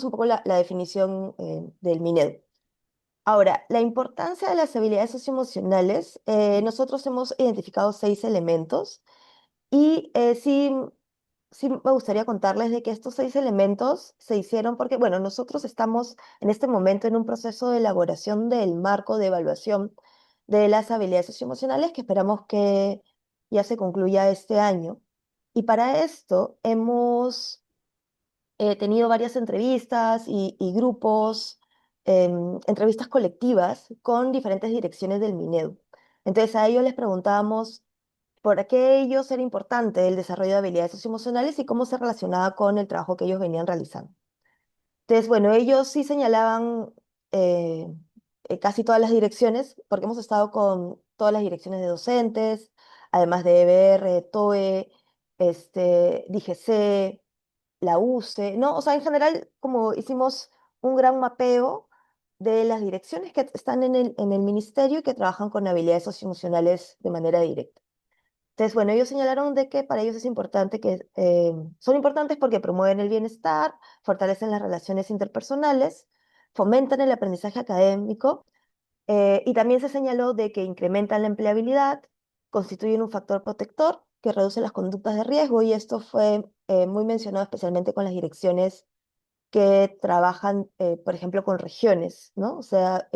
un poco la definición del Minedu. Ahora, la importancia de las habilidades socioemocionales, nosotros hemos identificado 6 elementos y sí me gustaría contarles de que estos 6 elementos se hicieron porque, bueno, nosotros estamos en este momento en un proceso de elaboración del marco de evaluación de las habilidades socioemocionales que esperamos que ya se concluya este año. Y para esto hemos tenido varias entrevistas y grupos, entrevistas colectivas con diferentes direcciones del Minedu. Entonces a ellos les preguntábamos por qué ellos era importante el desarrollo de habilidades socioemocionales y cómo se relacionaba con el trabajo que ellos venían realizando. Entonces, bueno, ellos sí señalaban eh, casi todas las direcciones, porque hemos estado con todas las direcciones de docentes, además de EBR, TOE, DGC, la UCE, ¿no? O sea, en general, como hicimos un gran mapeo de las direcciones que están en el ministerio y que trabajan con habilidades socioemocionales de manera directa. Entonces, bueno, ellos señalaron de que para ellos es importante que son importantes porque promueven el bienestar, fortalecen las relaciones interpersonales, fomentan el aprendizaje académico y también se señaló de que incrementan la empleabilidad, constituyen un factor protector que reduce las conductas de riesgo y esto fue muy mencionado especialmente con las direcciones que trabajan, por ejemplo, con regiones, ¿no? O sea,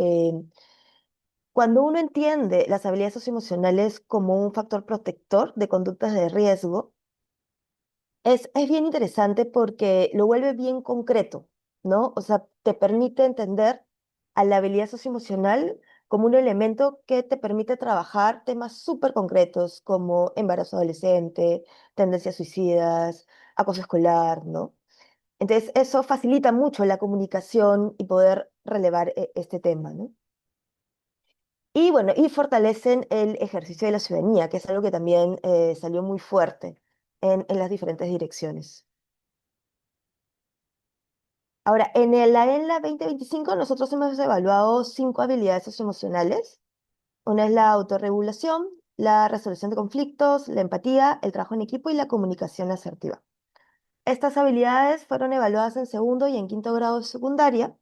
cuando uno entiende las habilidades socioemocionales como un factor protector de conductas de riesgo, es bien interesante porque lo vuelve bien concreto, ¿no? O sea, te permite entender a la habilidad socioemocional como un elemento que te permite trabajar temas súper concretos como embarazo adolescente, tendencias suicidas, acoso escolar, ¿no? Entonces, eso facilita mucho la comunicación y poder relevar este tema, ¿no? Y bueno, y fortalecen el ejercicio de la ciudadanía, que es algo que también salió muy fuerte en las diferentes direcciones. Ahora, la ENLA 2025 nosotros hemos evaluado 5 habilidades socioemocionales. Una es la autorregulación, la resolución de conflictos, la empatía, el trabajo en equipo y la comunicación asertiva. Estas habilidades fueron evaluadas en segundo y en quinto grado de secundaria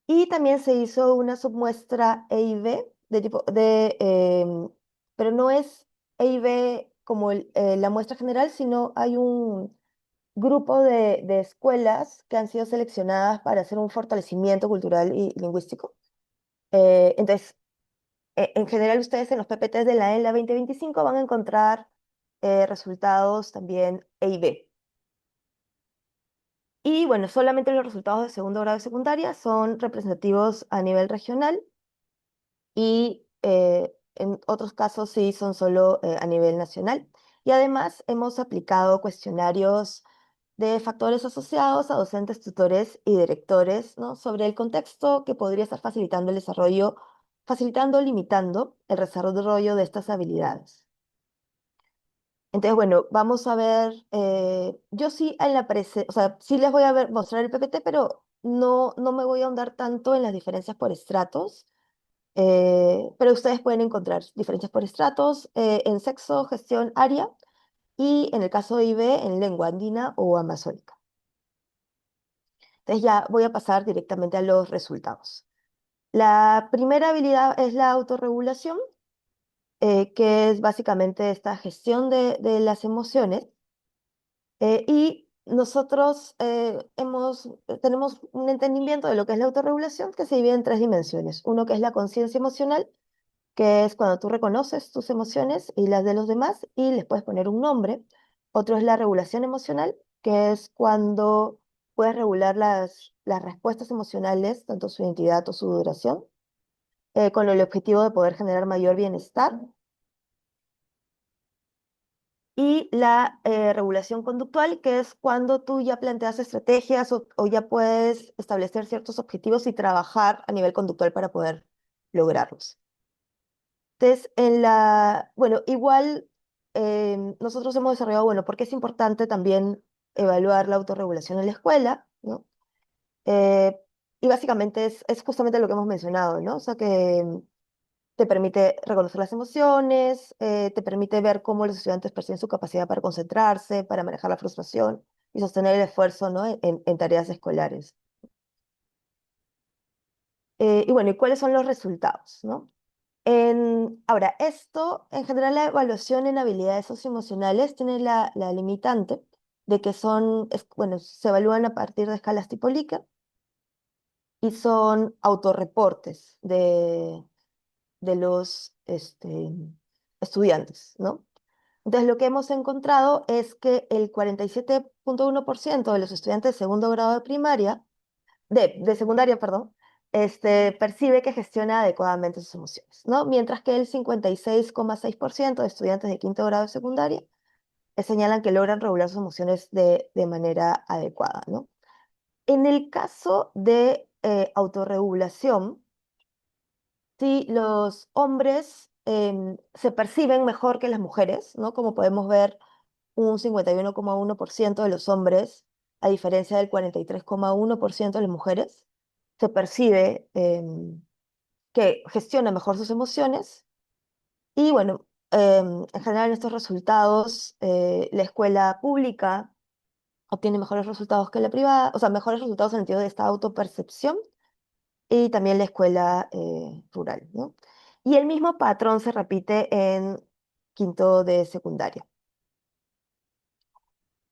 y también se hizo una submuestra EIB de tipo pero no es EIB como la muestra general, sino hay un grupo de escuelas que han sido seleccionadas para hacer un fortalecimiento cultural y lingüístico. Entonces, en general, ustedes en los PPTs de la ENLA 2025 van a encontrar resultados también E y B. Y bueno, solamente los resultados de segundo grado de secundaria son representativos a nivel regional y en otros casos sí son solo a nivel nacional. Y además hemos aplicado cuestionarios de factores asociados a docentes, tutores y directores, ¿no? Sobre el contexto que podría estar facilitando el desarrollo, facilitando o limitando el desarrollo de estas habilidades. Entonces, bueno, vamos a ver, yo sí en o sea, sí les voy a mostrar el PPT, pero no me voy a ahondar tanto en las diferencias por estratos, pero ustedes pueden encontrar diferencias por estratos en sexo, gestión, área y en el caso de IB en lengua andina o amazónica. Entonces ya voy a pasar directamente a los resultados. La primera habilidad es la autorregulación, que es básicamente esta gestión de las emociones. Y nosotros tenemos un entendimiento de lo que es la autorregulación que se divide en 3 dimensiones. Uno que es la conciencia emocional, que es cuando tú reconoces tus emociones y las de los demás y les puedes poner un nombre. Otro es la regulación emocional, que es cuando puedes regular las respuestas emocionales, tanto su identidad o su duración, con el objetivo de poder generar mayor bienestar. Y la regulación conductual, que es cuando tú ya planteas estrategias o ya puedes establecer ciertos objetivos y trabajar a nivel conductual para poder lograrlos. Entonces, bueno, igual nosotros hemos desarrollado, bueno, porque es importante también evaluar la autorregulación en la escuela, ¿no? Eh, y básicamente es justamente lo que hemos mencionado, ¿no? O sea, que te permite reconocer las emociones, te permite ver cómo los estudiantes perciben su capacidad para concentrarse, para manejar la frustración y sostener el esfuerzo, ¿no? en tareas escolares. Y bueno, ¿y cuáles son los resultados, no? Ahora, esto, en general, la evaluación en habilidades socioemocionales tiene la limitante de que bueno, se evalúan a partir de escalas tipo Likert y son autorreportes de los estudiantes, ¿no? Entonces, lo que hemos encontrado es que el 47,1% de los estudiantes de segundo grado de primaria, de secundaria, perdón, percibe que gestiona adecuadamente sus emociones, ¿no? Mientras que el 56,6% de estudiantes de quinto grado de secundaria señalan que logran regular sus emociones de manera adecuada, ¿no? En el caso de autorregulación, sí, los hombres se perciben mejor que las mujeres, ¿no? Como podemos ver, un 51,1% de los hombres, a diferencia del 43,1% de las mujeres, se percibe que gestiona mejor sus emociones. Y bueno, en general en estos resultados, la escuela pública obtiene mejores resultados que la privada, o sea, mejores resultados en el sentido de esta autopercepción, y también la escuela rural, ¿no? Y el mismo patrón se repite en quinto de secundaria.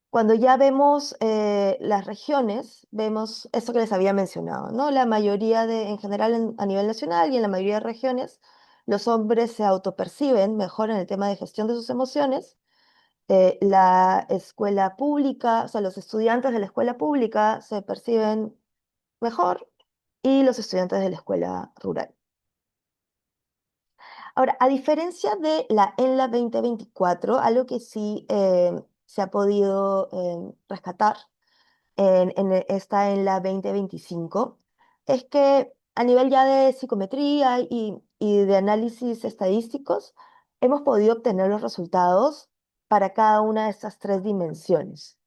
Cuando ya vemos las regiones, vemos eso que les había mencionado, ¿no? La mayoría en general a nivel nacional y en la mayoría de regiones, los hombres se autoperciben mejor en el tema de gestión de sus emociones. La escuela pública, o sea, los estudiantes de la escuela pública se perciben mejor y los estudiantes de la escuela rural. Ahora, a diferencia de la ENLA 2024, algo que sí se ha podido rescatar está en la 2025, es que a nivel ya de psicometría y de análisis estadísticos, hemos podido obtener los resultados para cada una de estas tres dimensiones.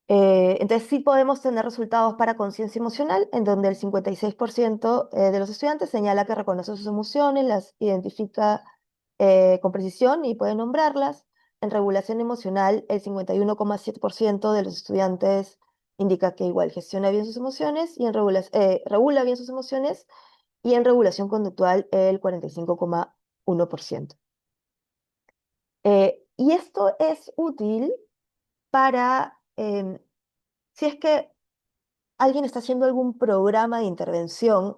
Entonces sí podemos tener resultados para conciencia emocional, en donde el 56% de los estudiantes señala que reconoce sus emociones, las identifica con precisión y puede nombrarlas. En regulación emocional, el 51,7% de los estudiantes indica que igual gestiona bien sus emociones y regula bien sus emociones, y en regulación conductual el 45,1%. Y esto es útil para, si es que alguien está haciendo algún programa de intervención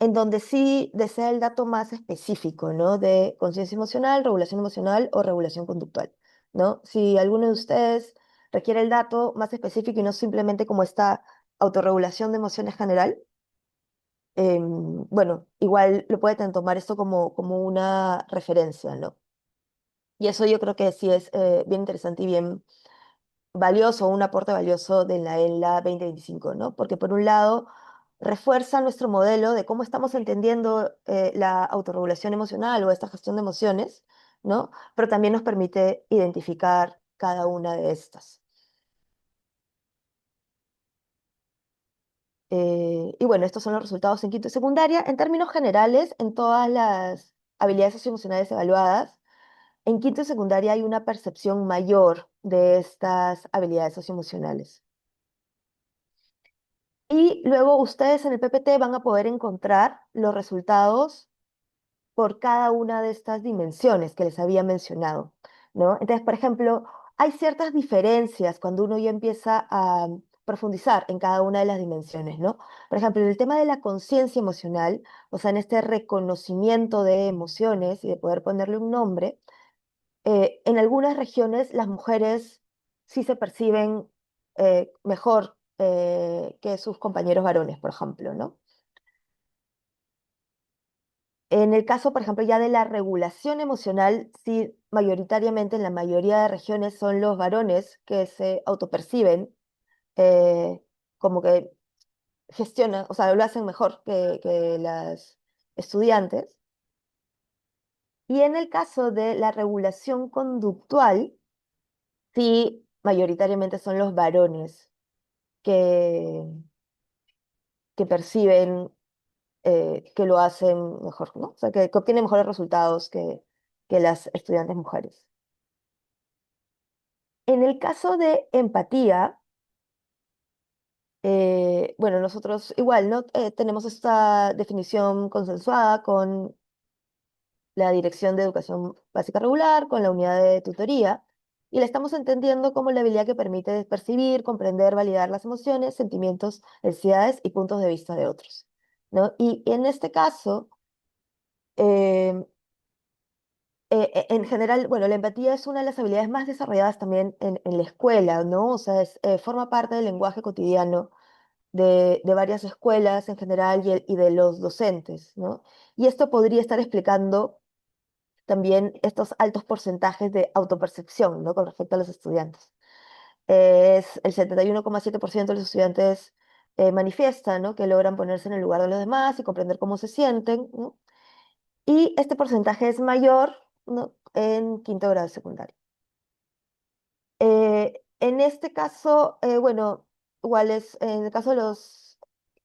en donde sí desea el dato más específico, ¿no? De conciencia emocional o regulación conductual, ¿no? Si alguno de ustedes requiere el dato más específico y no simplemente como esta autorregulación de emociones general, bueno, igual lo pueden tomar esto como una referencia, ¿no? Y eso yo creo que sí es bien interesante y bien valioso, un aporte valioso de la ELA 2025, ¿no? Porque por un lado refuerza nuestro modelo de cómo estamos entendiendo la autorregulación emocional o esta gestión de emociones, ¿no? Pero también nos permite identificar cada una de estas. Y bueno, estos son los resultados en quinto y secundaria. En términos generales, en todas las habilidades socioemocionales evaluadas, en quinto y secundaria hay una percepción mayor de estas habilidades socioemocionales. Y luego ustedes en el PPT van a poder encontrar los resultados por cada una de estas dimensiones que les había mencionado, ¿no? Entonces, por ejemplo, hay ciertas diferencias cuando uno ya empieza a profundizar en cada una de las dimensiones, ¿no? Por ejemplo, en el tema de la conciencia emocional, o sea, en este reconocimiento de emociones y de poder ponerle un nombre, en algunas regiones las mujeres sí se perciben mejor que sus compañeros varones, por ejemplo, ¿no? En el caso, por ejemplo, ya de la regulación emocional, sí, mayoritariamente en la mayoría de regiones son los varones que se autoperciben eh, como que gestionan, o sea, lo hacen mejor que las estudiantes. Y en el caso de la regulación conductual, sí, mayoritariamente son los varones que, que perciben que lo hacen mejor, ¿no? O sea, que obtienen mejores resultados que las estudiantes mujeres. En el caso de empatía, Bueno, nosotros igual, ¿no? Tenemos esta definición consensuada con la Dirección de Educación Básica Regular, con la unidad de tutoría, y la estamos entendiendo como la habilidad que permite percibir, comprender, validar las emociones, sentimientos, necesidades y puntos de vista de otros, ¿no? Y en este caso, eh, en general, bueno, la empatía es una de las habilidades más desarrolladas también en la escuela, ¿no? O sea, forma parte del lenguaje cotidiano de varias escuelas en general y de los docentes, ¿no? Y esto podría estar explicando también estos altos porcentajes de autopercepción, ¿no? Con respecto a los estudiantes. Es el 71,7% de los estudiantes manifiestan, ¿no? Que logran ponerse en el lugar de los demás y comprender cómo se sienten, ¿no? Y este porcentaje es mayor, ¿no? En quinto grado de secundaria. En este caso, bueno, igual es, en el caso de los,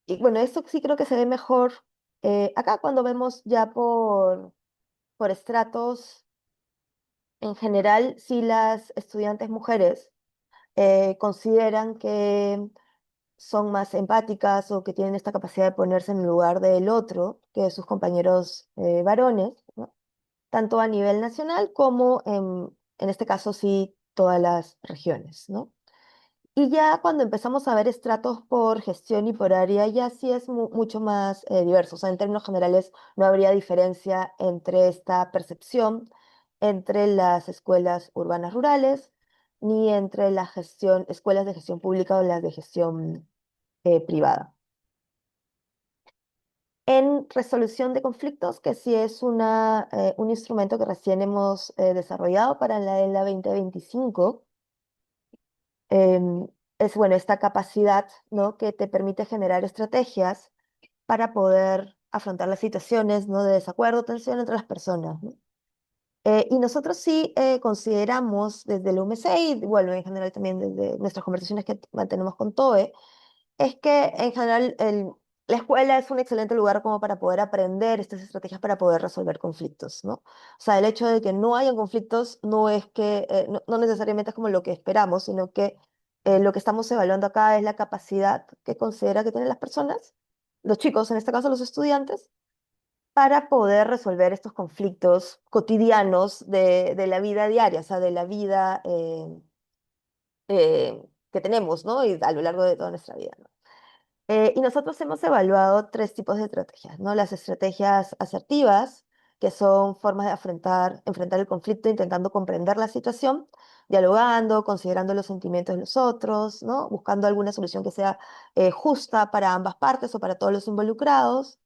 y bueno, esto sí creo que se ve mejor acá cuando vemos ya por estratos. En general, si las estudiantes mujeres consideran que son más empáticas o que tienen esta capacidad de ponerse en el lugar del otro que sus compañeros varones, ¿no? Tanto a nivel nacional como en este caso sí todas las regiones, ¿no? Y ya cuando empezamos a ver estratos por gestión y por área, ya sí es mucho más diverso. O sea, en términos generales, no habría diferencia entre esta percepción entre las escuelas urbanas rurales, ni entre la gestión, escuelas de gestión pública o las de gestión privada. En resolución de conflictos, que sí es un instrumento que recién hemos desarrollado para la ELA 2025, em, es bueno, esta capacidad, ¿no? Que te permite generar estrategias para poder afrontar las situaciones, ¿no? De desacuerdo, tensión entre las personas, ¿no? Y nosotros sí consideramos desde el UMC y bueno, en general también desde nuestras conversaciones que mantenemos con TOE, es que en general la escuela es un excelente lugar como para poder aprender estas estrategias para poder resolver conflictos, ¿no? O sea, el hecho de que no hayan conflictos no es que, no necesariamente es como lo que esperamos, sino que lo que estamos evaluando acá es la capacidad que considera que tienen las personas, los chicos, en este caso los estudiantes, para poder resolver estos conflictos cotidianos de la vida diaria, o sea, de la vida que tenemos, ¿no? Y a lo largo de toda nuestra vida, ¿no? Y nosotros hemos evaluado tres tipos de estrategias, ¿no? Las estrategias asertivas, que son formas de enfrentar el conflicto intentando comprender la situación, dialogando, considerando los sentimientos de los otros, ¿no? Buscando alguna solución que sea justa para ambas partes o para todos los involucrados.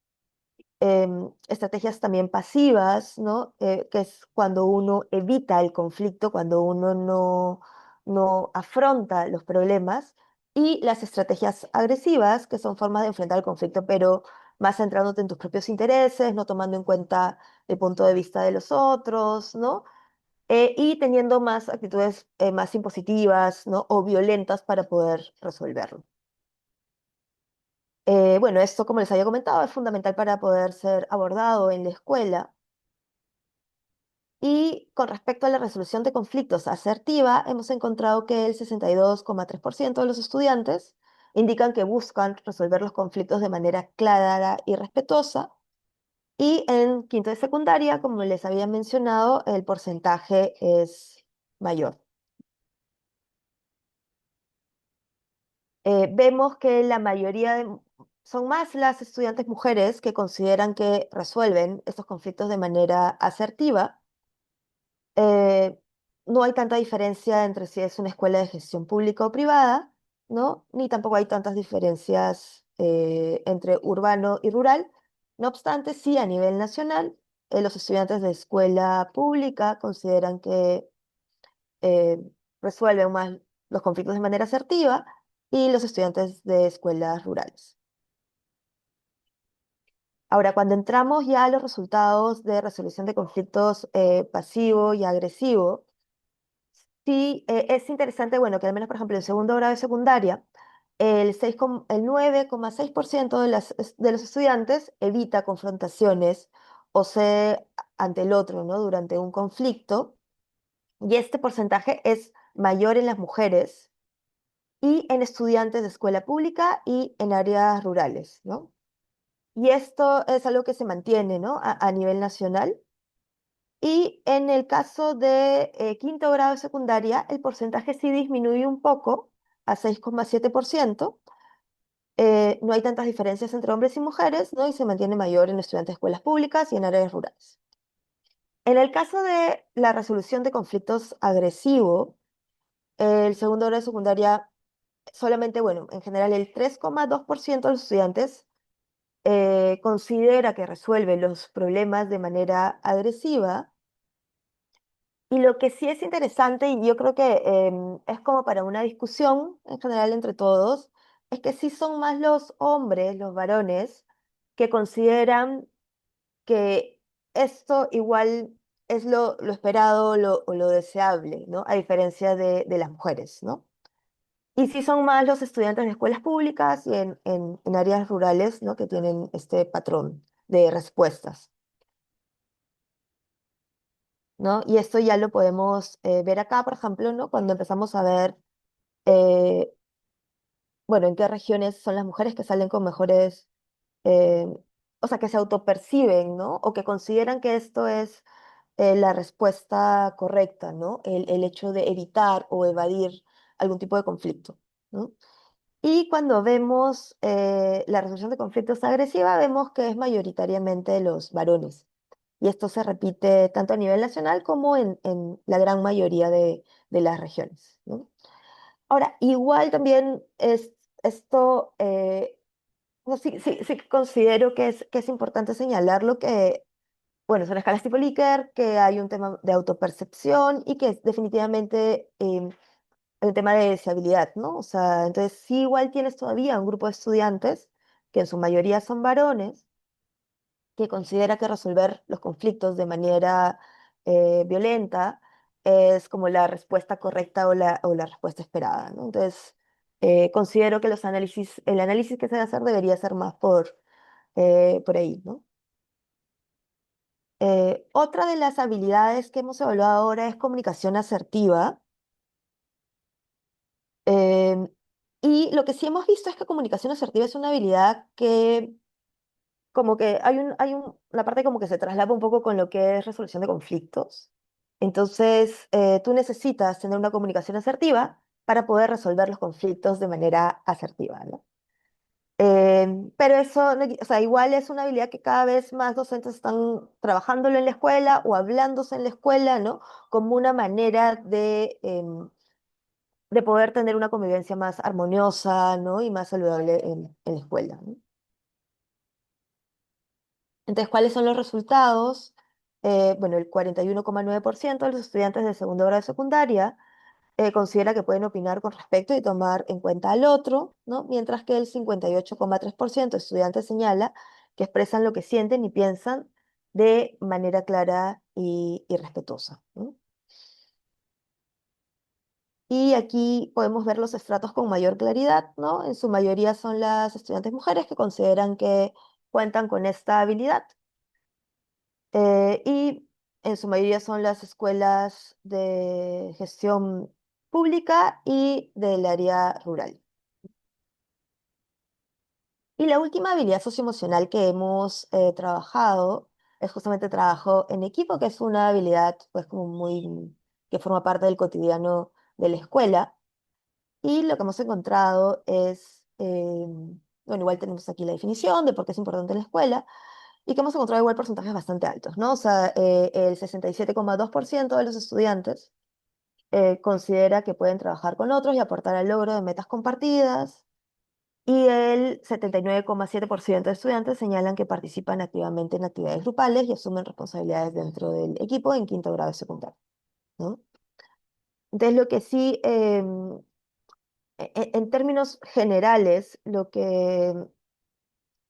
Estrategias también pasivas, ¿no? Que es cuando uno evita el conflicto, cuando uno no afronta los problemas, y las estrategias agresivas, que son formas de enfrentar el conflicto, pero más centrándote en tus propios intereses, no tomando en cuenta el punto de vista de los otros, ¿no? Y teniendo más actitudes más impositivas, ¿no? O violentas para poder resolverlo. Bueno, esto, como les había comentado, es fundamental para poder ser abordado en la escuela. Y con respecto a la resolución de conflictos asertiva, hemos encontrado que el 62,3% de los estudiantes indican que buscan resolver los conflictos de manera clara y respetuosa. Y en quinto de secundaria, como les había mencionado, el porcentaje es mayor. Vemos que la mayoría son más las estudiantes mujeres que consideran que resuelven estos conflictos de manera asertiva. eh, no hay tanta diferencia entre si es una escuela de gestión pública o privada, ¿no? Ni tampoco hay tantas diferencias entre urbano y rural. No obstante, sí a nivel nacional, los estudiantes de escuela pública consideran que eh, resuelven más los conflictos de manera asertiva y los estudiantes de escuelas rurales. Ahora, cuando entramos ya a los resultados de resolución de conflictos pasivo y agresivo, sí, es interesante, bueno, que al menos, por ejemplo, en segundo grado de secundaria, el 9,6% de los estudiantes evita confrontaciones o se ante el otro, ¿no? Durante un conflicto, y este porcentaje es mayor en las mujeres y en estudiantes de escuela pública y en áreas rurales, ¿no? Y esto es algo que se mantiene, ¿no? A nivel nacional. Y en el caso de quinto grado de secundaria, el porcentaje sí disminuye un poco a 6,7%. No hay tantas diferencias entre hombres y mujeres, ¿no? Y se mantiene mayor en estudiantes de escuelas públicas y en áreas rurales. En el caso de la resolución de conflictos agresivos, el segundo grado de secundaria, solamente, bueno, en general el 3,2% de los estudiantes considera que resuelve los problemas de manera agresiva. Y lo que sí es interesante, y yo creo que es como para una discusión en general entre todos, es que sí son más los hombres, los varones, que consideran que esto igual es lo esperado o lo deseable, ¿no? A diferencia de las mujeres, ¿no? Y sí son más los estudiantes de escuelas públicas y en áreas rurales, ¿no? Que tienen este patrón de respuestas, ¿no? Y esto ya lo podemos ver acá, por ejemplo, ¿no? Cuando empezamos a ver, eh, bueno, en qué regiones son las mujeres que salen con mejores, eh, o sea, que se autoperciben, ¿no? O que consideran que esto es la respuesta correcta, ¿no? El hecho de evitar o evadir algún tipo de conflicto, ¿no? Y cuando vemos la resolución de conflictos agresiva, vemos que es mayoritariamente los varones. Y esto se repite tanto a nivel nacional como en la gran mayoría de las regiones, ¿no? Ahora, igual también es esto, no, sí, sí, sí que considero que es importante señalarlo que, bueno, son escalas tipo Likert, que hay un tema de autopercepción y que definitivamente hay un tema de deseabilidad, ¿no? O sea, entonces sí igual tienes todavía un grupo de estudiantes, que en su mayoría son varones, que considera que resolver los conflictos de manera violenta es como la respuesta correcta o la respuesta esperada, ¿no? Entonces, considero que el análisis que se debe hacer debería ser más por ahí, ¿no? Otra de las habilidades que hemos evaluado ahora es comunicación asertiva. em, y lo que sí hemos visto es que comunicación asertiva es una habilidad que como que una parte como que se traslapa un poco con lo que es resolución de conflictos. Entonces, tú necesitas tener una comunicación asertiva para poder resolver los conflictos de manera asertiva, ¿no? Pero eso, o sea, igual es una habilidad que cada vez más docentes están trabajándolo en la escuela o hablándose en la escuela, ¿no? Como una manera de poder tener una convivencia más armoniosa, ¿no? Y más saludable en la escuela, ¿no? Entonces, ¿cuáles son los resultados? Bueno, el 41,9% de los estudiantes de segundo grado de secundaria considera que pueden opinar con respecto y tomar en cuenta al otro, ¿no? Mientras que el 58,3% de estudiantes señala que expresan lo que sienten y piensan de manera clara y respetuosa, ¿no? Y aquí podemos ver los estratos con mayor claridad, ¿no? En su mayoría son las estudiantes mujeres que consideran que cuentan con esta habilidad. Y en su mayoría son las escuelas de gestión pública y del área rural. Y la última habilidad socioemocional que hemos trabajado es justamente trabajo en equipo, que es una habilidad pues como muy que forma parte del cotidiano de la escuela. Y lo que hemos encontrado es, bueno, igual tenemos aquí la definición de por qué es importante en la escuela, y que hemos encontrado igual porcentajes bastante altos, ¿no? O sea, el 67,2% de los estudiantes considera que pueden trabajar con otros y aportar al logro de metas compartidas, y el 79,7% de estudiantes señalan que participan activamente en actividades grupales y asumen responsabilidades dentro del equipo en quinto grado de secundaria, ¿no? Entonces, lo que sí, en términos generales, lo que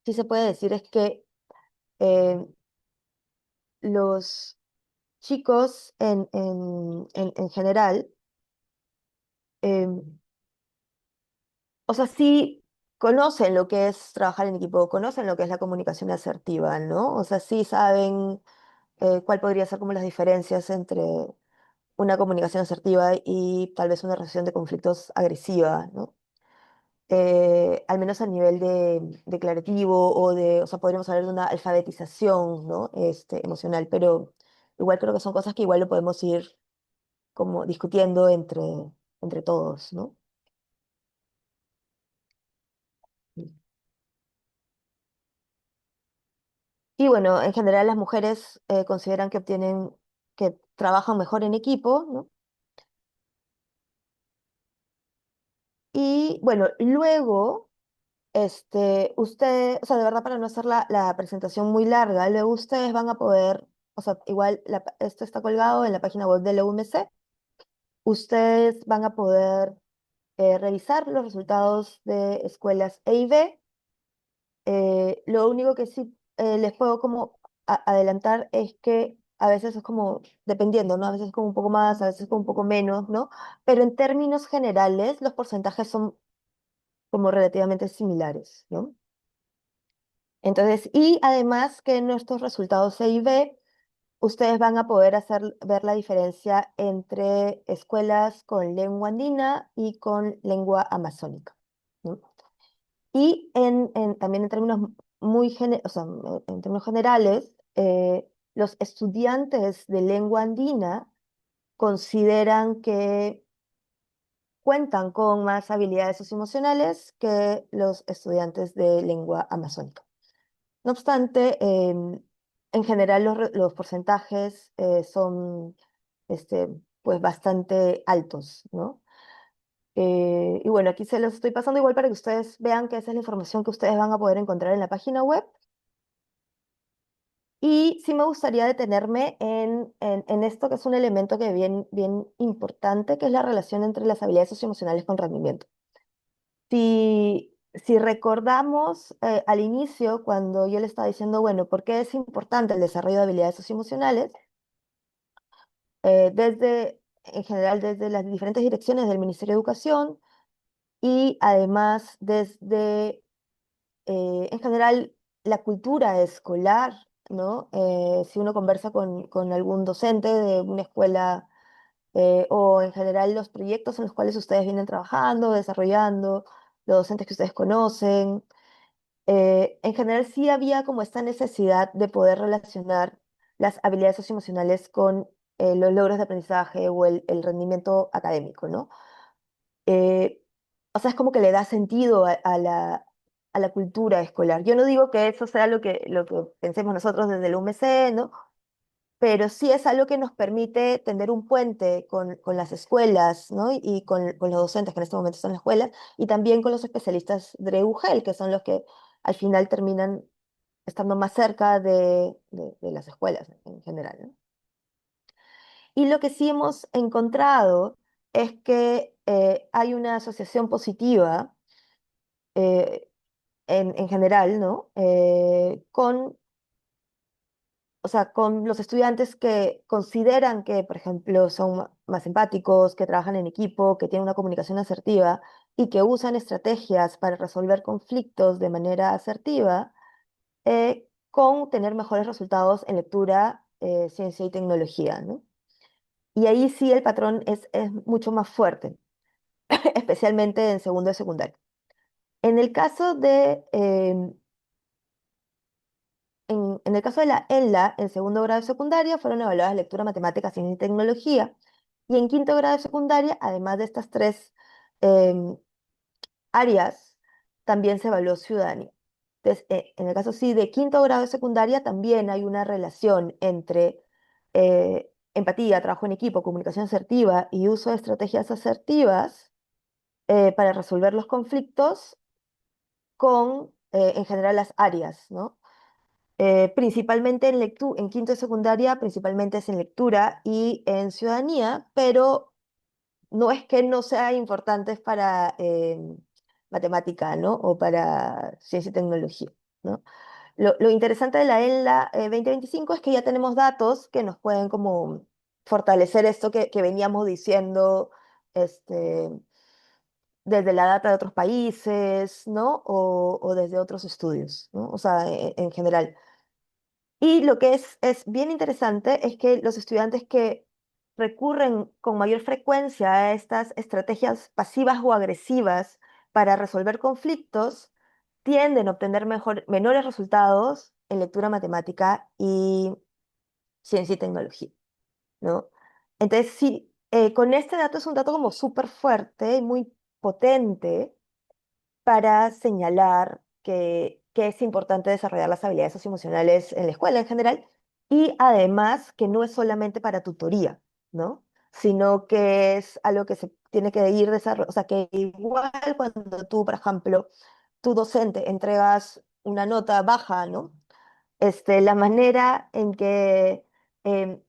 sí se puede decir es que eh, los chicos en general, em, o sea, sí conocen lo que es trabajar en equipo, conocen lo que es la comunicación asertiva, ¿no? O sea, sí saben cuál podría ser como las diferencias entre una comunicación asertiva y tal vez una resolución de conflictos agresiva, ¿no? al menos a nivel de declarativo o sea, podríamos hablar de una alfabetización, ¿no? Emocional, pero igual creo que son cosas que igual lo podemos ir como discutiendo entre todos, ¿no? Y bueno, en general las mujeres consideran que trabajan mejor en equipo, ¿no? Y bueno, luego, usted, o sea, de verdad para no hacer la presentación muy larga, luego ustedes van a poder, o sea, igual esto está colgado en la página web de la UMC, ustedes van a poder revisar los resultados de escuelas E y B. Lo único que sí les puedo como adelantar es que a veces es como, dependiendo, ¿no? A veces es como un poco más, a veces como un poco menos, ¿no? Pero en términos generales, los porcentajes son como relativamente similares, ¿no? Entonces, y además que en nuestros resultados C y B, ustedes van a poder ver la diferencia entre escuelas con lengua andina y con lengua amazónica, ¿no? Y también en términos o sea, en términos generales, los estudiantes de lengua andina consideran que cuentan con más habilidades socioemocionales que los estudiantes de lengua amazónica. No obstante, en general los porcentajes son este, pues bastante altos, ¿no? Y bueno, aquí se los estoy pasando igual para que ustedes vean que esa es la información que ustedes van a poder encontrar en la página web. Y sí me gustaría detenerme en esto que es un elemento que bien, bien importante, que es la relación entre las habilidades socioemocionales con rendimiento. Si recordamos al inicio, cuando yo le estaba diciendo, bueno, ¿por qué es importante el desarrollo de habilidades socioemocionales? En general, desde las diferentes direcciones del Ministerio de Educación y además desde, en general, la cultura escolar, ¿no? Si uno conversa con algún docente de una escuela o en general los proyectos en los cuales ustedes vienen trabajando, desarrollando, los docentes que ustedes conocen. En general sí había como esta necesidad de poder relacionar las habilidades socioemocionales con los logros de aprendizaje o el rendimiento académico, ¿no? Eh, o sea, es como que le da sentido a la cultura escolar. Yo no digo que eso sea lo que pensemos nosotros desde el UMC, ¿no? Pero sí es algo que nos permite tender un puente con las escuelas, ¿no? Y con los docentes que en este momento están en la escuela, y también con los especialistas de UGEL, que son los que al final terminan estando más cerca de las escuelas en general, ¿no? Y lo que sí hemos encontrado es que hay una asociación positiva eh, en general, ¿no? O sea, con los estudiantes que consideran que, por ejemplo, son más empáticos, que trabajan en equipo, que tienen una comunicación asertiva y que usan estrategias para resolver conflictos de manera asertiva, con tener mejores resultados en lectura, ciencia y tecnología, ¿no? Y ahí sí el patrón es mucho más fuerte, especialmente en segundo de secundaria. En el caso en el caso de la ENLA, en segundo grado de secundaria, fueron evaluadas lectura, matemáticas, ciencia y tecnología. Y en quinto grado de secundaria, además de estas tres em, áreas, también se evaluó ciudadanía. Entonces, en el caso sí de quinto grado de secundaria, también hay una relación entre empatía, trabajo en equipo, comunicación asertiva y uso de estrategias asertivas para resolver los conflictos con, en general, las áreas, ¿no? Principalmente en quinto de secundaria, principalmente es en lectura y en ciudadanía, pero no es que no sea importantes para matemática, ¿no? O para ciencia y tecnología, ¿no? Lo interesante de la ENLA 2025 es que ya tenemos datos que nos pueden como fortalecer esto que veníamos diciendo este, desde la data de otros países, ¿no? O desde otros estudios, ¿no? O sea, en general. Y lo que es bien interesante es que los estudiantes que recurren con mayor frecuencia a estas estrategias pasivas o agresivas para resolver conflictos tienden a obtener menores resultados en lectura matemática y ciencia y tecnología, ¿no? Entonces, sí, con este dato es un dato como súper fuerte y muy potente para señalar que es importante desarrollar las habilidades socioemocionales en la escuela en general y además que no es solamente para tutoría, ¿no? Sino que es algo que se tiene que ir desarrollando, o sea, que igual cuando tú, por ejemplo, tu docente entregas una nota baja, ¿no? La manera en que em,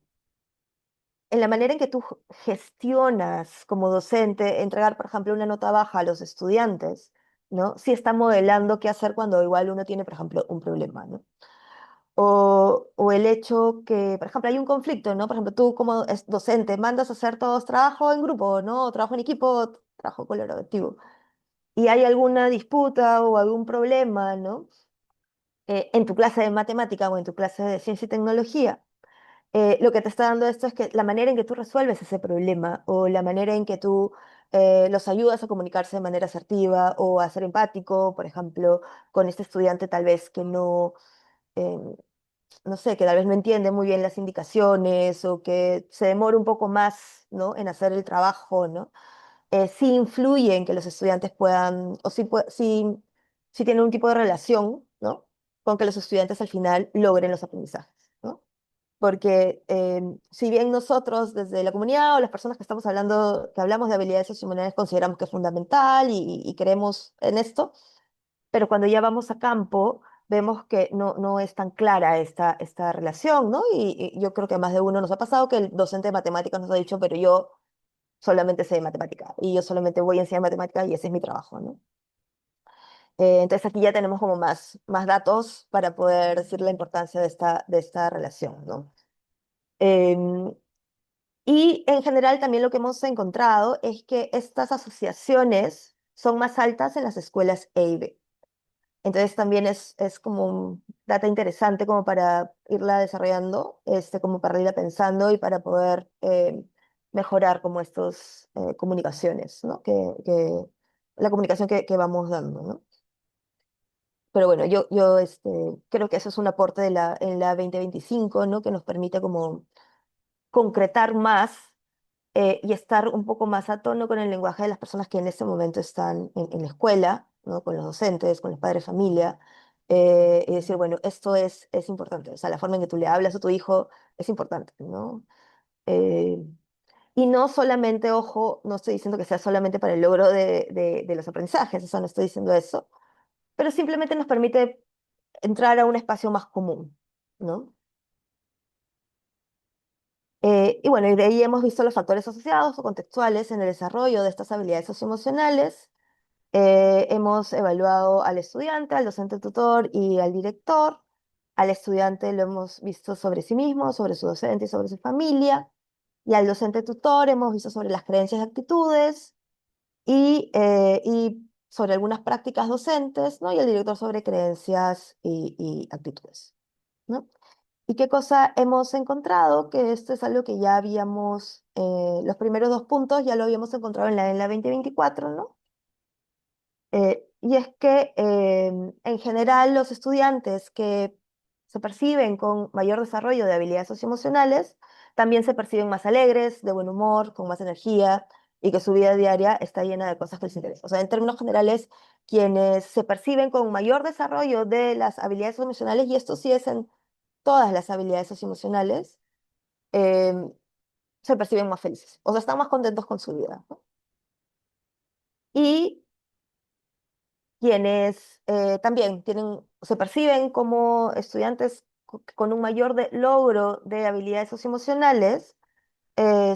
en la manera en que tú gestionas como docente, entregar, por ejemplo, una nota baja a los estudiantes, ¿no? Sí está modelando qué hacer cuando igual uno tiene, por ejemplo, un problema, ¿no? O el hecho que, por ejemplo, hay un conflicto, ¿no? Por ejemplo, tú como docente mandas a hacer todos trabajo en grupo, ¿no? O trabajo en equipo, trabajo colaborativo. Y hay alguna disputa o algún problema, ¿no? En tu clase de matemática o en tu clase de ciencia y tecnología lo que te está dando esto es que la manera en que tú resuelves ese problema o la manera en que tú los ayudas a comunicarse de manera asertiva o a ser empático, por ejemplo, con este estudiante tal vez que no, em, no sé, que tal vez no entiende muy bien las indicaciones o que se demora un poco más, ¿no? En hacer el trabajo, ¿no? Sí influye en que los estudiantes puedan, o sí, sí tienen un tipo de relación, ¿no? Con que los estudiantes al final logren los aprendizajes, ¿no? Porque si bien nosotros desde la comunidad o las personas que estamos hablando, que hablamos de habilidades socioemocionales consideramos que es fundamental y creemos en esto, pero cuando ya vamos a campo vemos que no es tan clara esta relación, ¿no? Y yo creo que a más de uno nos ha pasado que el docente de matemáticas nos ha dicho, pero yo solamente sé de matemática y yo solamente voy a enseñar matemática y ese es mi trabajo, ¿no? Entonces aquí ya tenemos como más datos para poder decir la importancia de esta relación, ¿no? Em, Y en general también lo que hemos encontrado es que estas asociaciones son más altas en las escuelas E y B. Entonces también es como un data interesante como para irla desarrollando, como para irla pensando y para poder mejorar como estas comunicaciones, ¿no? La comunicación que vamos dando, ¿no? Pero bueno, yo creo que eso es un aporte en la 2025, ¿no? Que nos permite como concretar más y estar un poco más a tono con el lenguaje de las personas que en este momento están en la escuela, ¿no? Con los docentes, con los padres de familia, y decir, bueno, esto es importante, o sea, la forma en que tú le hablas a tu hijo es importante, ¿no? Eh, y no solamente, ojo, no estoy diciendo que sea solamente para el logro de los aprendizajes, o sea, no estoy diciendo eso, pero simplemente nos permite entrar a un espacio más común, ¿no? Y bueno, y de ahí hemos visto los factores asociados o contextuales en el desarrollo de estas habilidades socioemocionales. Hemos evaluado al estudiante, al docente tutor y al director. Al estudiante lo hemos visto sobre sí mismo, sobre su docente y sobre su familia. Y al docente tutor hemos visto sobre las creencias y actitudes y sobre algunas prácticas docentes, ¿no? Y el director sobre creencias y actitudes, ¿no? ¿Y qué cosa hemos encontrado? Que esto es algo que ya habíamos, los primeros dos puntos ya lo habíamos encontrado en la 2024, ¿no? Y es que en general los estudiantes que se perciben con mayor desarrollo de habilidades socioemocionales también se perciben más alegres, de buen humor, con más energía y que su vida diaria está llena de cosas que les interesan. O sea, en términos generales, quienes se perciben con mayor desarrollo de las habilidades socioemocionales, y esto sí es en todas las habilidades socioemocionales, em, se perciben más felices, o sea, están más contentos con su vida, ¿no? Y quienes también se perciben como estudiantes con un mayor logro de habilidades socioemocionales,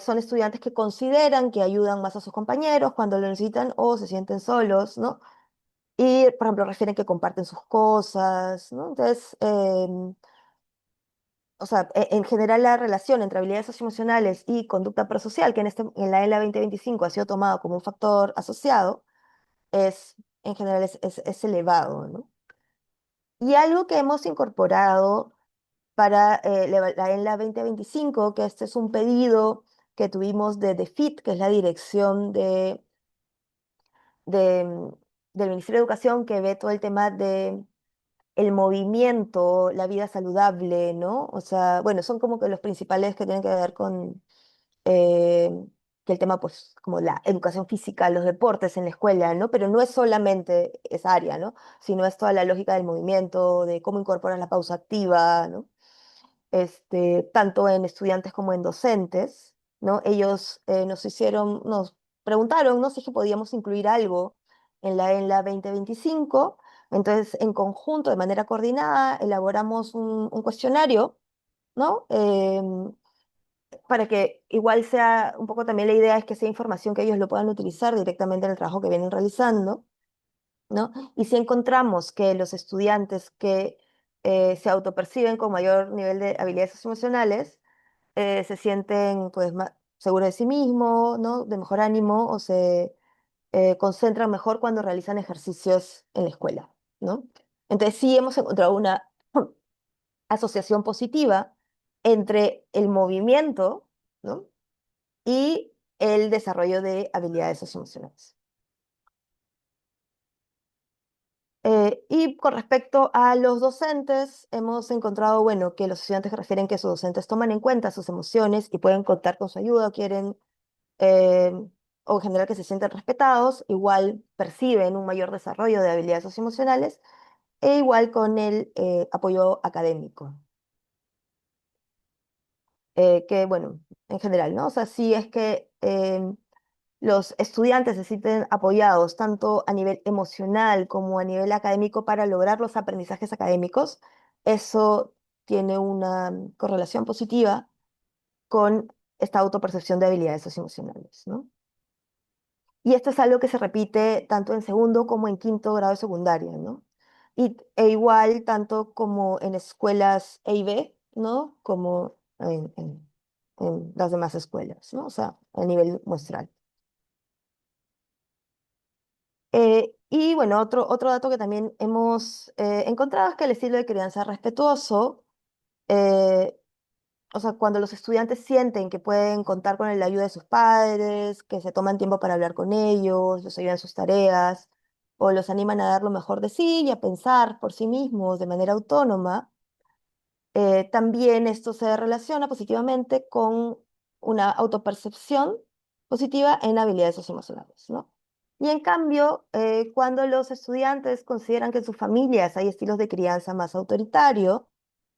son estudiantes que consideran que ayudan más a sus compañeros cuando lo necesitan o se sienten solos, ¿no? Y, por ejemplo, refieren que comparten sus cosas, ¿no? Entonces, o sea, en general la relación entre habilidades socioemocionales y conducta prosocial, que en la ELA 2025 ha sido tomado como un factor asociado, es, en general es elevado, ¿no? Y algo que hemos incorporado para la ELA 2025, que este es un pedido que tuvimos de DEFIT, que es la Dirección del Ministerio de Educación que ve todo el tema de el movimiento, la vida saludable, ¿no? O sea, bueno, son como que los principales que tienen que ver con eh, que el tema, pues, como la educación física, los deportes en la escuela, ¿no? Pero no es solamente esa área, ¿no? Sino es toda la lógica del movimiento, de cómo incorporar la pausa activa, ¿no? Tanto en estudiantes como en docentes, ¿no? Ellos nos preguntaron, ¿no? Si es que podíamos incluir algo en la 2025. Entonces, en conjunto, de manera coordinada, elaboramos un cuestionario, ¿no? Para que igual sea un poco también la idea es que sea información que ellos lo puedan utilizar directamente en el trabajo que vienen realizando, ¿no? Y si encontramos que los estudiantes que se autoperciben con mayor nivel de habilidades emocionales se sienten pues más seguros de sí mismos, ¿no? De mejor ánimo o se concentran mejor cuando realizan ejercicios en la escuela, ¿no? Entonces sí hemos encontrado una asociación positiva entre el movimiento, ¿no? Y el desarrollo de habilidades socioemocionales. Y con respecto a los docentes, hemos encontrado, bueno, que los estudiantes refieren que sus docentes toman en cuenta sus emociones y pueden contar con su ayuda, quieren, eh, o en general que se sienten respetados, igual perciben un mayor desarrollo de habilidades socioemocionales, e igual con el apoyo académico, que bueno, en general, ¿no? O sea, sí es que los estudiantes se sienten apoyados tanto a nivel emocional como a nivel académico para lograr los aprendizajes académicos, eso tiene una correlación positiva con esta autopercepción de habilidades socioemocionales, ¿no? Y esto es algo que se repite tanto en segundo como en quinto grado de secundaria, ¿no? E igual tanto como en escuelas E y B, ¿no? Como en las demás escuelas, ¿no? O sea, a nivel muestral. Y bueno, otro dato que también hemos encontrado es que el estilo de crianza respetuoso, eh, o sea, cuando los estudiantes sienten que pueden contar con la ayuda de sus padres, que se toman tiempo para hablar con ellos, los ayudan en sus tareas, o los animan a dar lo mejor de sí y a pensar por sí mismos de manera autónoma, también esto se relaciona positivamente con una autopercepción positiva en habilidades socioemocionales, ¿no? Y en cambio, cuando los estudiantes consideran que en sus familias hay estilos de crianza más autoritario,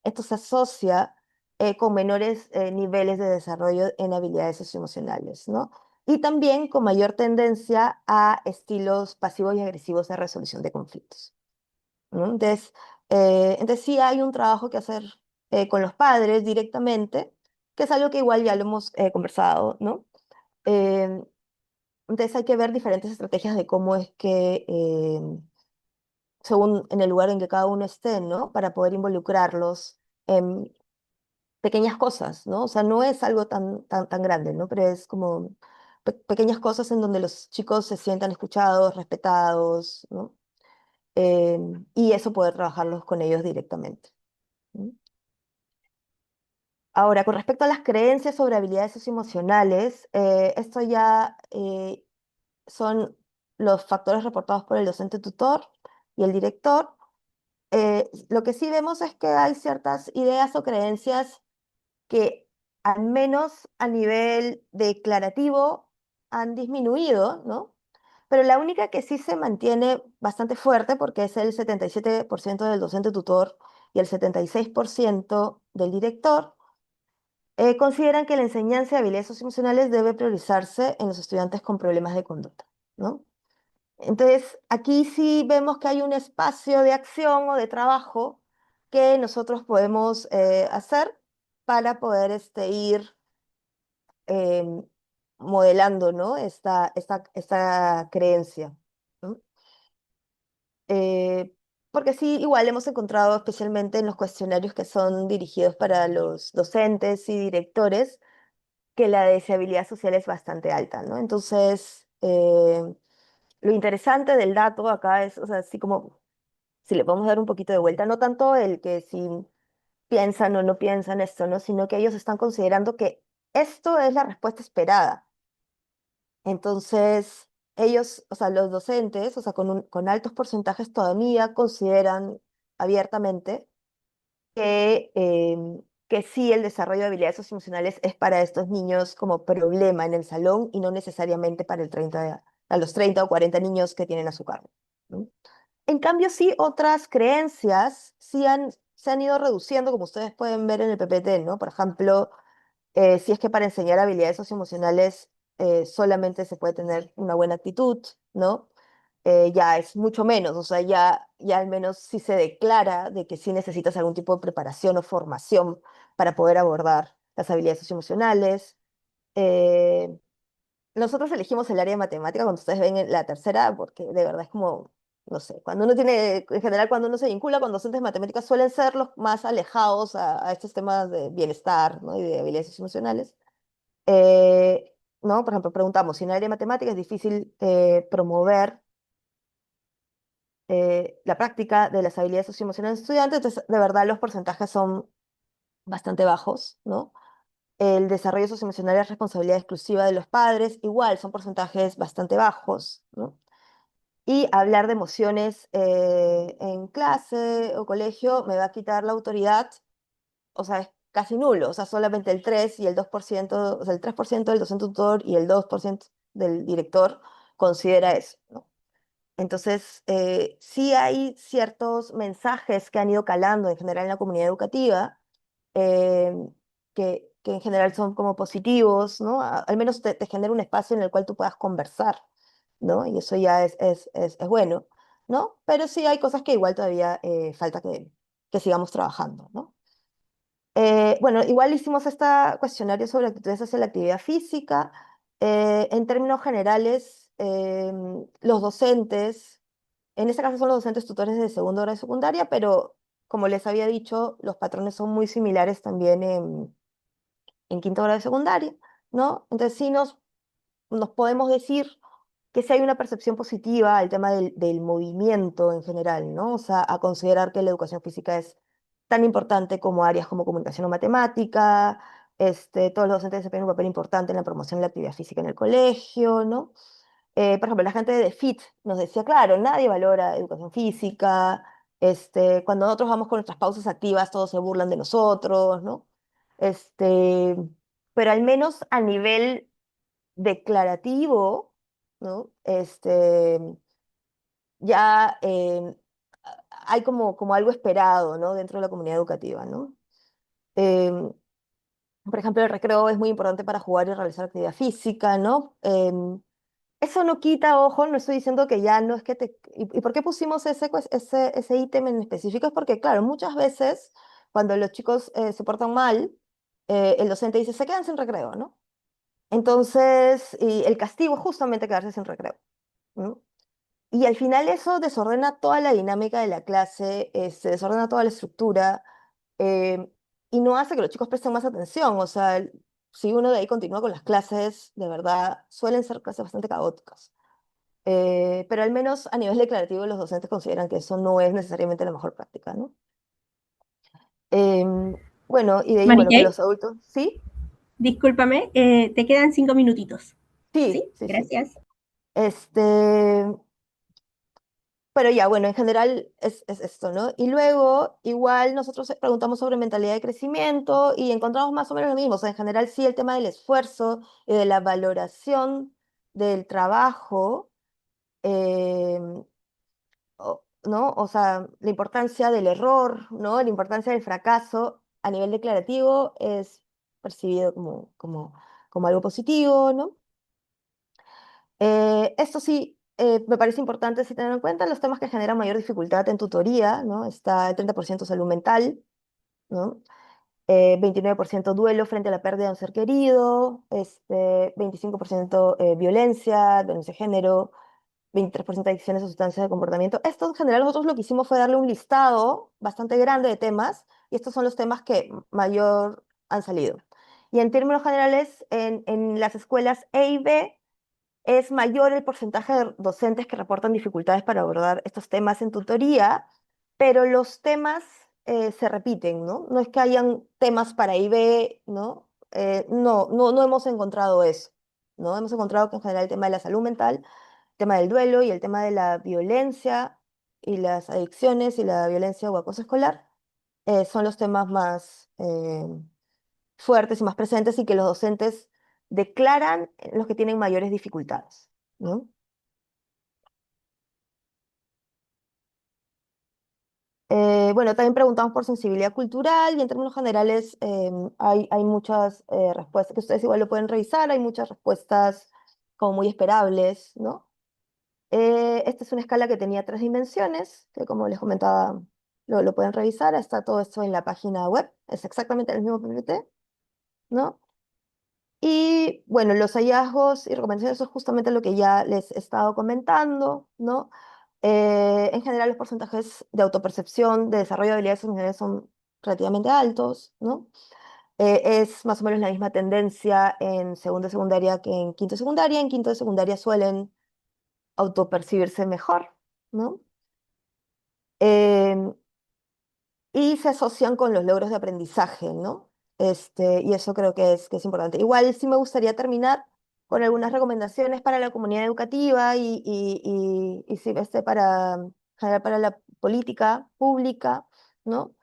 esto se asocia con menores niveles de desarrollo en habilidades socioemocionales, ¿no? Y también con mayor tendencia a estilos pasivos y agresivos de resolución de conflictos, ¿no? Entonces sí hay un trabajo que hacer con los padres directamente, que es algo que igual ya lo hemos conversado, ¿no? Eh, entonces hay que ver diferentes estrategias de cómo es que, según en el lugar en que cada uno esté, ¿no? Para poder involucrarlos en pequeñas cosas, ¿no? O sea, no es algo tan grande, ¿no? Pero es como pequeñas cosas en donde los chicos se sientan escuchados, respetados, ¿no? Eh, y eso poder trabajarlos con ellos directamente, ¿no? Ahora, con respecto a las creencias sobre habilidades socioemocionales, esto ya son los factores reportados por el docente tutor y el director. Lo que sí vemos es que hay ciertas ideas o creencias que, al menos a nivel declarativo, han disminuido, ¿no? Pero la única que sí se mantiene bastante fuerte, porque es el 77% del docente tutor y el 76% del director, consideran que la enseñanza de habilidades socioemocionales debe priorizarse en los estudiantes con problemas de conducta, ¿no? Entonces, aquí sí vemos que hay un espacio de acción o de trabajo que nosotros podemos hacer para poder ir em, modelando, ¿no? Esta creencia, ¿no? Eh, Porque sí, igual hemos encontrado, especialmente en los cuestionarios que son dirigidos para los docentes y directores, que la deseabilidad social es bastante alta, ¿no? Entonces, lo interesante del dato acá es, o sea, así como si le podemos dar un poquito de vuelta, no tanto el que si piensan o no piensan esto, ¿no? Sino que ellos están considerando que esto es la respuesta esperada. Entonces, ellos, o sea, los docentes, o sea, con altos porcentajes todavía consideran abiertamente que sí el desarrollo de habilidades socioemocionales es para estos niños como problema en el salón y no necesariamente para a los 30 o 40 niños que tienen a su cargo, ¿no? En cambio, sí, otras creencias se han ido reduciendo, como ustedes pueden ver en el PPT, ¿no? Por ejemplo, si es que para enseñar habilidades socioemocionales solamente se puede tener una buena actitud, ¿no? Ya es mucho menos, o sea, ya al menos sí se declara de que sí necesitas algún tipo de preparación o formación para poder abordar las habilidades socioemocionales. Eh, Nosotros elegimos el área de matemática cuando ustedes ven en la tercera, porque de verdad es como, no sé, cuando uno tiene, en general cuando uno se vincula con docentes de matemáticas suelen ser los más alejados a estos temas de bienestar, ¿no? Y de habilidades emocionales. ¿No? Por ejemplo, preguntamos si en el área de matemáticas es difícil promover la práctica de las habilidades socioemocionales de estudiantes, entonces de verdad los porcentajes son bastante bajos, ¿no? El desarrollo socioemocional es responsabilidad exclusiva de los padres, igual son porcentajes bastante bajos, ¿no? Y hablar de emociones en clase o colegio me va a quitar la autoridad, o sea, es casi nulo, o sea, solamente el 3 y el 2%, o sea, el 3% del docente tutor y el 2% del director considera eso, ¿no? Entonces, sí hay ciertos mensajes que han ido calando en general en la comunidad educativa, eh, que en general son como positivos, ¿no? Al menos te genera un espacio en el cual tú puedas conversar, ¿no? Y eso ya es bueno, ¿no? Pero sí hay cosas que igual todavía falta que sigamos trabajando, ¿no? Bueno, igual hicimos este cuestionario sobre actitudes hacia la actividad física. En términos generales, los docentes, en este caso son los docentes tutores de segundo grado de secundaria, pero como les había dicho, los patrones son muy similares también en quinto grado de secundaria, ¿no? Entonces sí nos podemos decir que sí hay una percepción positiva al tema del movimiento en general, ¿no? O sea, a considerar que la educación física es tan importante como áreas como comunicación o matemática, todos los docentes desempeñan un papel importante en la promoción de la actividad física en el colegio, ¿no? Por ejemplo, la gente de FIT nos decía, claro, nadie valora educación física, cuando nosotros vamos con nuestras pausas activas, todos se burlan de nosotros, ¿no? Este, pero al menos a nivel declarativo, ¿no? Ya hay como algo esperado, ¿no? Dentro de la comunidad educativa, ¿no? Em, por ejemplo, el recreo es muy importante para jugar y realizar actividad física, ¿no? Eso no quita, ojo, no estoy diciendo que ya no es que te... ¿Y por qué pusimos ese ítem en específico? Es porque, claro, muchas veces cuando los chicos se portan mal, el docente dice, se quedan sin recreo, ¿no? Entonces, y el castigo es justamente quedarse sin recreo, ¿no? Y al final eso desordena toda la dinámica de la clase, se desordena toda la estructura eh, y no hace que los chicos presten más atención. O sea, si uno de ahí continúa con las clases, de verdad, suelen ser clases bastante caóticas. Pero al menos a nivel declarativo los docentes consideran que eso no es necesariamente la mejor práctica, ¿no? Em, bueno, y de ahí, bueno, que Marichay, los adultos, ¿sí? discúlpame, te quedan 5 minutitos. Sí, ¿Sí? sí, sí. Gracias. Este, Pero ya, bueno, en general es esto, ¿no? Y luego, igual nosotros preguntamos sobre mentalidad de crecimiento y encontramos más o menos lo mismo. O sea, en general sí el tema del esfuerzo y de la valoración del trabajo, eh, ¿no? O sea, la importancia del error, ¿no? La importancia del fracaso a nivel declarativo es percibido como algo positivo, ¿no? Esto sí, me parece importante sí tener en cuenta los temas que generan mayor dificultad en tutoría, ¿no? Está el 30% salud mental, ¿no? 29% duelo frente a la pérdida de un ser querido, 25% violencia de género, 23% adicciones a sustancias de comportamiento. Esto en general nosotros lo que hicimos fue darle un listado bastante grande de temas y estos son los temas que mayor han salido. Y en términos generales, en las escuelas E y B, es mayor el porcentaje de docentes que reportan dificultades para abordar estos temas en tutoría, pero los temas se repiten, ¿no? No es que hayan temas para IB, ¿no? No hemos encontrado eso, ¿no? Hemos encontrado que en general el tema de la salud mental tema del duelo y el tema de la violencia y las adicciones y la violencia o acoso escolar son los temas más fuertes y más presentes y que los docentes declaran los que tienen mayores dificultades, ¿no? Bueno, también preguntamos por sensibilidad cultural y en términos generales hay muchas respuestas que ustedes igual lo pueden revisar, hay muchas respuestas como muy esperables, ¿no? Esta es una escala que tenía 3 dimensiones, que como les comentaba, lo pueden revisar, está todo esto en la página web, es exactamente el mismo PPT, ¿no? Y bueno, los hallazgos y recomendaciones, eso es justamente lo que ya les he estado comentando, ¿no? En general, los porcentajes de autopercepción, de desarrollo de habilidades sociales son relativamente altos, ¿no? Es más o menos la misma tendencia en segundo de secundaria que en quinto de secundaria. En quinto de secundaria suelen autopercibirse mejor, ¿no? Em, y se asocian con los logros de aprendizaje, ¿no? Y eso creo que es importante. Igual sí me gustaría terminar con algunas recomendaciones para la comunidad educativa y sí, general para la política pública, ¿no?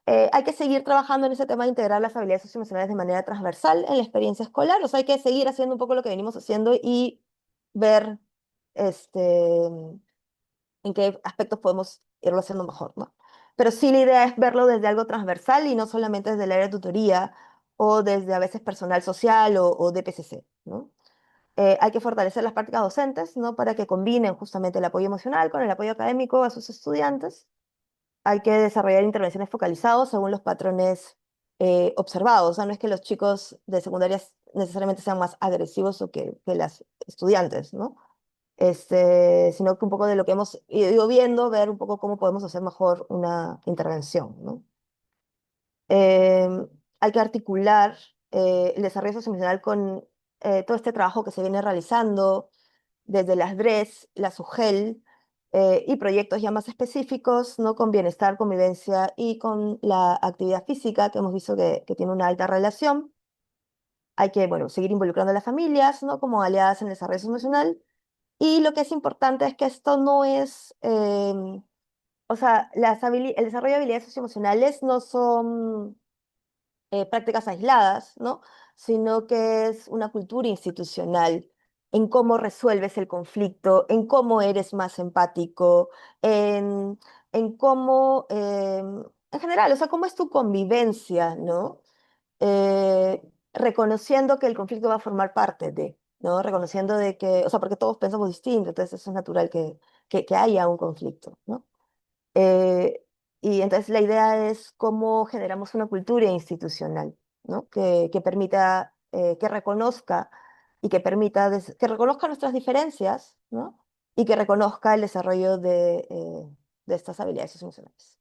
Hay que seguir trabajando en ese tema de integrar las habilidades socioemocionales de manera transversal en la experiencia escolar, o sea, hay que seguir haciendo un poco lo que venimos haciendo y ver este, en qué aspectos podemos irlo haciendo mejor, ¿no? Pero sí la idea es verlo desde algo transversal y no solamente desde el área de tutoría o desde a veces personal social o DPCC, ¿no? Hay que fortalecer las prácticas docentes, ¿no? Para que combinen justamente el apoyo emocional con el apoyo académico a sus estudiantes. Hay que desarrollar intervenciones focalizadas según los patrones observados. O sea, no es que los chicos de secundaria necesariamente sean más agresivos o que las estudiantes, ¿no? Sino que un poco de lo que hemos ido viendo, ver un poco cómo podemos hacer mejor una intervención, ¿no? Hay que articular el desarrollo socioemocional con todo este trabajo que se viene realizando desde las DRES, la SUGEL y proyectos ya más específicos, ¿no? Con bienestar, convivencia y con la actividad física, que hemos visto que tiene una alta relación. Hay que, bueno, seguir involucrando a las familias, ¿no? Como aliadas en el desarrollo emocional. Y lo que es importante es que esto no es, o sea, el desarrollo de habilidades socioemocionales no son prácticas aisladas, ¿no? Sino que es una cultura institucional en cómo resuelves el conflicto, en cómo eres más empático, en, en cómo, en general, o sea, cómo es tu convivencia, ¿no? Eh, Reconociendo que el conflicto va a formar parte de, ¿no? Reconociendo de que, o sea, porque todos pensamos distinto, entonces eso es natural que haya un conflicto, ¿no? Eh, y entonces la idea es cómo generamos una cultura institucional, ¿no? Que permita, que reconozca y que permita, que reconozca nuestras diferencias, ¿no? Y que reconozca el desarrollo de estas habilidades socioemocionales.